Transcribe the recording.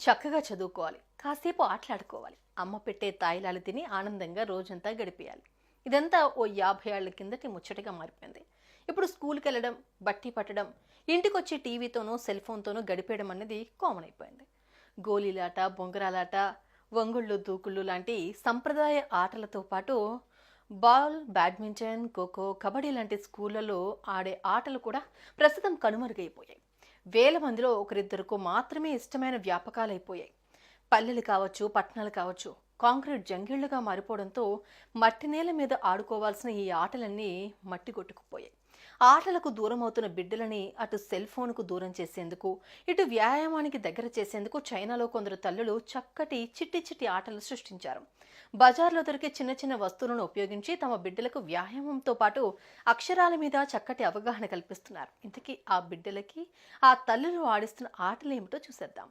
చక్కగా చదువుకోవాలి, కాసేపు ఆటలాడుకోవాలి, అమ్మ పెట్టే తాయిలాలు తిని ఆనందంగా రోజంతా గడిపేయాలి. ఇదంతా ఓ 50 ఏళ్ల కిందటి ముచ్చటగా మారిపోయింది. ఇప్పుడు స్కూల్కి వెళ్ళడం, బట్టి పట్టడం, ఇంటికొచ్చి టీవీతోనూ సెల్ ఫోన్తోనూ గడిపేయడం అనేది కామన్ అయిపోయింది. గోళీలాట, బొంగరాలాట, వంగుళ్ళు దూకుళ్ళు లాంటి సంప్రదాయ ఆటలతో పాటు బాల్, బ్యాడ్మింటన్, ఖోఖో, కబడ్డీ లాంటి స్కూళ్ళలో ఆడే ఆటలు కూడా ప్రస్తుతం కనుమరుగైపోయాయి. వేల మందిలో ఒకరిద్దరికి మాత్రమే ఇష్టమైన వ్యాపకాలైపోయాయి. పల్లెలు కావచ్చు, పట్టణాలు కావచ్చు, కాంక్రీట్ జంగిళ్లుగా మారిపోవడంతో మట్టి నేల మీద ఆడుకోవాల్సిన ఈ ఆటలన్నీ మట్టి కొట్టుకుపోయాయి. ఆటలకు దూరం అవుతున్న బిడ్డలని అటు సెల్ ఫోన్కు దూరం చేసేందుకు, ఇటు వ్యాయామానికి దగ్గర చేసేందుకు చైనాలో కొందరు తల్లులు చక్కటి చిట్టి చిట్టి ఆటలు సృష్టించారు. బజార్లో దొరికే చిన్న చిన్న వస్తువులను ఉపయోగించి తమ బిడ్డలకు వ్యాయామంతో పాటు అక్షరాల మీద చక్కటి అవగాహన కల్పిస్తున్నారు. ఇంతకీ ఆ బిడ్డలకి ఆ తల్లులు ఆడిస్తున్న ఆటలేమిటో చూసేద్దాం.